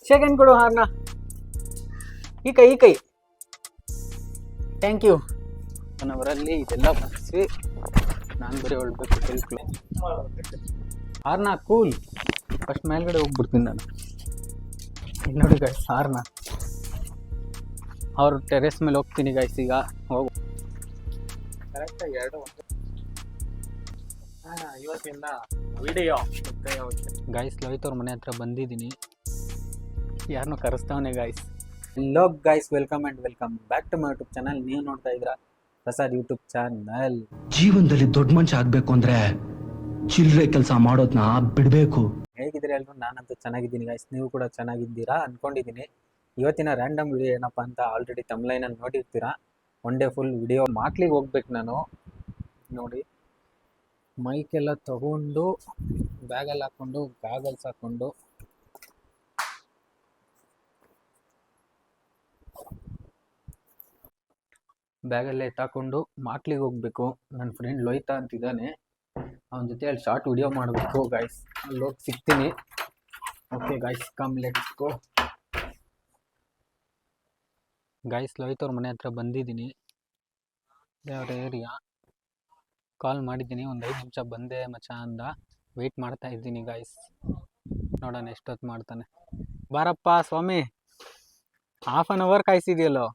Second ಕೊಡು ಹಾರ್ನ. ಈ ಕೈ ಥ್ಯಾಂಕ್ ಯು. ಅವರಲ್ಲಿ ಇದೆಲ್ಲ ಬರೆಸಿ ನಾನು ಬರೀ ಹೊಳ್ಬೇಕು ತಿಳ್ಕೊಳ್ಳಿ. ಹಾರ್ನ ಕೂಲ್. ಫಸ್ಟ್ ಮೇಲ್ಗಡೆ ಹೋಗ್ಬಿಡ್ತೀನಿ ನಾನು. ಇಲ್ಲಿ ನೋಡಿ ಗೈಸ್ ಹಾರ್ನ. ಅವ್ರ ಟೆರೆಸ್ ಮೇಲೆ ಹೋಗ್ತೀನಿ ಗೈಸ್. ಈಗ ಹೋಗು ಕರೆಕ್ಟಾಗಿ ಎರಡು ಇವತ್ತಿಂದ ವಿಡಿಯೋ ಗೈಸ್ ಲೋಹಿತ್ ಅವ್ರ ಮನೆ ಹತ್ರ ಬಂದಿದ್ದೀನಿ. ಯಾರನ್ನೂ ಕರೆಸ್ತಾವನೆ guys. Hello guys, welcome and welcome back to my YouTube channel. ನೀವು ನೋಡ್ತಾ ಇದ್ದೀರಾ ಪ್ರಸಾದ್ ಯೂಟ್ಯೂಬ್ ಚಾನಲ್. ಜೀವನದಲ್ಲಿ ದೊಡ್ಡ ಮನುಷ್ಯ ಆಗ್ಬೇಕು ಅಂದ್ರೆ ಚಿಲ್ಲರೆ ಕೆಲಸ ಮಾಡೋದನ್ನ ಬಿಡಬೇಕು. ಹೇಗಿದ್ದೀರಿ ಎಲ್ಲರೂ? ನಾನಂತೂ ಚೆನ್ನಾಗಿದ್ದೀನಿ ಗೈಸ್. ನೀವು ಕೂಡ ಚೆನ್ನಾಗಿದ್ದೀರಾ ಅನ್ಕೊಂಡಿದ್ದೀನಿ. ಇವತ್ತಿನ ರ್ಯಾಂಡಮ್ ವಿಡಿಯೋ ಏನಪ್ಪ ಅಂತ ಆಲ್ರೆಡಿ ತಮ್ಲೈನಲ್ಲಿ ನೋಡಿರ್ತೀರಾ. ಒನ್ ಡೇ ಫುಲ್ ವಿಡಿಯೋ ಮಾಕ್ಲಿಗೆ ಹೋಗ್ಬೇಕು ನಾನು. ನೋಡಿ ಮೈಕೆಲ್ಲ ತಗೊಂಡು ಬ್ಯಾಗಲ್ಲಿ ಹಾಕ್ಕೊಂಡು ಗಾಗಲ್ಸ್ ಹಾಕ್ಕೊಂಡು ಬ್ಯಾಗಲ್ಲೇ ಎತ್ತಾಕೊಂಡು ಮಾಕ್ಲಿಗೆ ಹೋಗ್ಬೇಕು. ನನ್ನ ಫ್ರೆಂಡ್ ಲೋಹಿತ ಅಂತಿದ್ದಾನೆ, ಅವನ ಜೊತೆ ಅಲ್ಲಿ ಶಾರ್ಟ್ ವಿಡಿಯೋ ಮಾಡಬೇಕು ಗೈಸ್. ಅಲ್ಲಿ ಹೋಗಿ ಸಿಗ್ತೀನಿ. Okay guys, come let's go. Guys Lohith ಅವ್ರ ಮನೆ ಹತ್ರ ಬಂದಿದ್ದೀನಿ. ಅವ್ರ ಏರಿಯಾ ಕಾಲ್ ಮಾಡಿದ್ದೀನಿ. ಒಂದು 5 ನಿಮಿಷ ಬಂದೆ ಮಚ್ಚ ಅಂದ. ವೆಯ್ಟ್ ಮಾಡ್ತಾ ಇದ್ದೀನಿ ಗೈಸ್. ನೋಡೋಣ ಎಷ್ಟೊತ್ತು ಮಾಡ್ತಾನೆ. ಬಾರಪ್ಪ ಸ್ವಾಮಿ, ಹಾಫ್ ಆನ್ ಅವರ್ ಕಾಯಿಸಿದೆಯಲ್ಲೋ.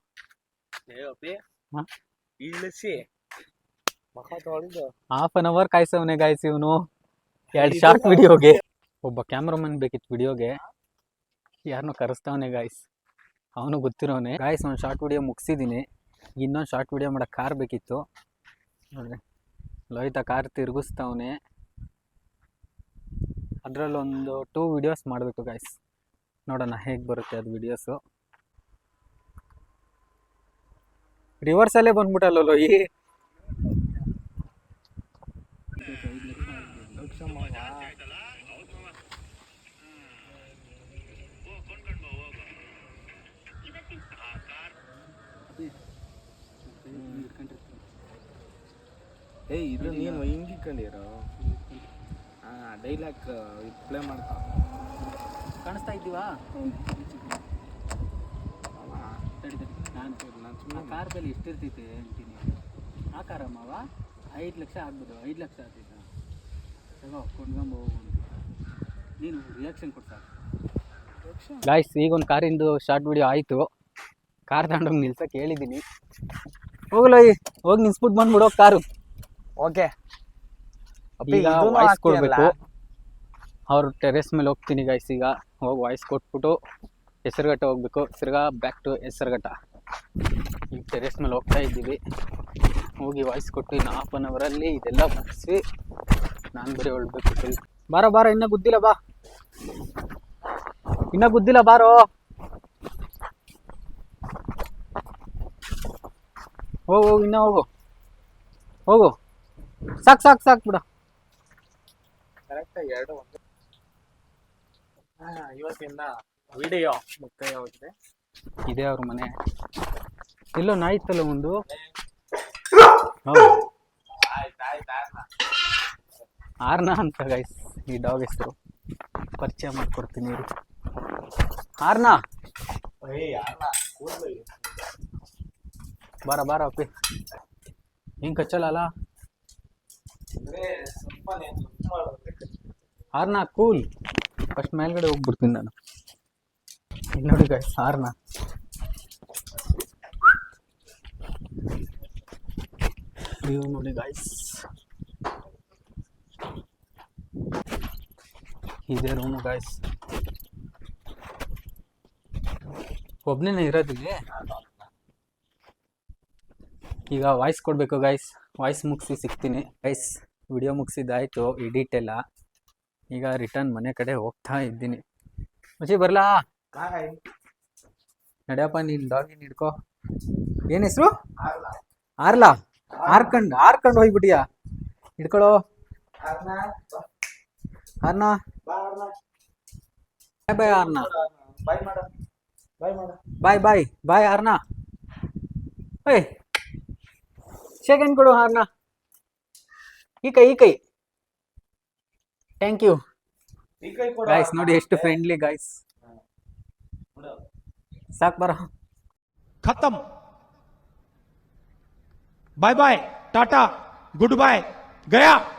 ಹಾಫ್ ಆನ್ ಅವರ್ ಕಾಯಿಸವನೆ ಗೈಸ್ ಇವನು. 2 ಶಾರ್ಟ್ ವಿಡಿಯೋಗೆ. ಒಬ್ಬ ಕ್ಯಾಮ್ರಾಮನ್ ಬೇಕಿತ್ತು ವಿಡಿಯೋಗೆ, ಯಾರನ್ನೂ ಕರೆಸ್ತಾವನೆ ಗೈಸ್. ಅವನು ಗೊತ್ತಿರೋನೆ ಗೈಸ್. ಒಂದು ಶಾರ್ಟ್ ವಿಡಿಯೋ ಮುಗಿಸಿದ್ದೀನಿ. ಇನ್ನೊಂದು ಶಾರ್ಟ್ ವಿಡಿಯೋ ಮಾಡೋಕ್ಕೆ ಕಾರ್ ಬೇಕಿತ್ತು. ನೋಡ್ರಿ ಲೋಹಿತ ಕಾರ್ ತಿರುಗಿಸ್ತಾವನೆ. ಅದರಲ್ಲೊಂದು 2 ವಿಡಿಯೋಸ್ ಮಾಡಬೇಕು ಗೈಸ್. ನೋಡೋಣ ಹೇಗೆ ಬರುತ್ತೆ ಅದು ವಿಡಿಯೋಸು. ರಿವರ್ಸಲ್ಲೇ ಬಂದ್ಬಿಟ್ಟಲ್ಲ ಲೋಹಿ. ಏಯ್ ಇದು ನೀನು ಹಿಂಗಿಕೊಂಡಿರೋ ಡೈಲಾಗ್ ಪ್ಲೇ ಮಾಡ್ತಾ ಕಾಣಿಸ್ತಾ ಇದ್ದೀವಾ? ನಾನು ಕಾರ್ ಬೆಲೆ ಎಷ್ಟಿರ್ತೈತೆ ಅಂತೀನಿ. ಆ ಕಾರಮ್ಮವ 5 ಲಕ್ಷ ಆಗ್ಬೋದು. 5 ಲಕ್ಷ ಆಗ್ತೈತ ತಗೋ ಕೊಂಡ್ಕೊಂಬ ಹೋಗು. ನೀನು ರಿಯಾಕ್ಷನ್ ಕೊಡ್ತಾ ಗಾಯ್ಸ್. ಈಗ ಒಂದು ಕಾರಿಂದು ಶಾರ್ಟ್ ವಿಡಿಯೋ ಆಯಿತು. ಕಾರ್ ತಗೊಂಡೋಗಿ ನಿಲ್ಸಕ್ಕೆ ಹೇಳಿದ್ದೀನಿ. ಹೋಗಲ್ಲ ಹೋಗಿ ನಿಲ್ಸ್ಬಿಟ್ಟು ಬಂದ್ಬಿಡೋ ಕಾರು. ಓಕೆ, ಈಗ ವಾಯ್ಸ್ ಕೊಡಬೇಕು. ಅವ್ರ ಟೆರೆಸ್ ಮೇಲೆ ಹೋಗ್ತೀನಿ ಗೈಸ್. ಈಗ ಹೋಗಿ ವಾಯ್ಸ್ ಕೊಟ್ಬಿಟ್ಟು ಹೆಸರುಘಟ್ಟ ಹೋಗ್ಬೇಕು. ತಿರ್ಗಾ ಬ್ಯಾಕ್ ಟು ಹೆಸರುಘಟ್ಟ. ಈಗ ಟೆರೆಸ್ ಮೇಲೆ ಹೋಗ್ತಾ ಇದ್ದೀವಿ. ಹೋಗಿ ವಾಯ್ಸ್ ಕೊಟ್ಟು ಇನ್ನು ಹಾಫ್ ಆನ್ ಅವರಲ್ಲಿ ಇದೆಲ್ಲ ಮುಗಿಸಿ ನಾನು ಬರೀ ಹೊಳ್ಬೇಕು. ಬಾರೋ ಇನ್ನೂ ಗುದ್ದಿಲ್ಲ. ಬಾ, ಇನ್ನೂ ಗುದ್ದಿಲ್ಲ, ಬಾರೋ. ಹೋಗು ಇನ್ನೂ ಹೋಗು. ಸಾಕು ಬಿಡ. ಕರೆಕ್ಟಾಗಿ ಎರಡು ಇವತ್ತಿಂದ ವಿಡಿಯೋ ಮುಕ್ತಾಯವಾಗಿದೆ. ಇದೇ ಅವ್ರ ಮನೆ. ಎಲ್ಲೋ ನಾಯಿತ್ತಲ್ಲ ಒಂದು. ಆರ್ನ ಅಂತ ಗೈಸ್ ಈ ಡಾಗ್ ಹೆಸರು. ಪರಿಚಯ ಮಾಡ್ಕೊಡ್ತೀನಿ. ಆರ್ನ ಬಾರ ಅಪ್ಪಿ. ಹಿಂಗೆ ಕಚ್ಚಲ್ಲ. ಆರ್ನ ಕೂಲ್. ಫಸ್ಟ್ ಮೇಲ್ಗಡೆ ಹೋಗ್ಬಿಡ್ತೀನಿ ನಾನು. ಇಲ್ಲಿ ನೋಡಿ ಗೈಸ್ ಆರ್ನ. ನೀವು ನೋಡಿ ಗೈಸ್, ಇದೇ ರೂಮು ಗೈಸ್. ಒಬ್ಬನೇ ಇರೋದಿಲ್ಲಿ. ಈಗ ವಾಯ್ಸ್ ಕೊಡಬೇಕು ಗೈಸ್. ವಾಯ್ಸ್ ಮುಗಿಸಿ ಸಿಗ್ತೀನಿ ಗೈಸ್. ವಿಡಿಯೋ ಮುಗಿಸಿದ್ದಾಯಿತು ಎಡಿಟ್ ಎಲ್ಲ. ಈಗ ರಿಟರ್ನ್ ಮನೆ ಕಡೆ ಹೋಗ್ತಾ ಇದ್ದೀನಿ. ಮುಚ್ಚಿ ಬರಲಾ? ನಡೆಯಪ್ಪ, ನೀನು ಡಾಗಿನ ಹಿಡ್ಕೊ. ಏನು ಹೆಸರು? ಆರ್ಲಾ. ಆರ್ಕಂಡು ಹೋಗ್ಬಿಟ್ಟಿಯಾ? ಹಿಡ್ಕೊಳೋ ಆರ್ನ. ಬಾಯ್ ಆರ್ನ. ಬಾಯ್ ಆರ್ನ. ಏಯ್ ಸೆಕೆಂಡ್ ಕೊಡು ಆರ್ನ. ಈ ಕೈ ಥ್ಯಾಂಕ್ ಯು ಗೈಸ್. ನೋಡಿ ಎಷ್ಟು ಫ್ರೆಂಡ್ಲಿ ಗೈಸ್. ಸಾಕ್ ಬರ. खत्म. Bye bye, tata, goodbye, गया.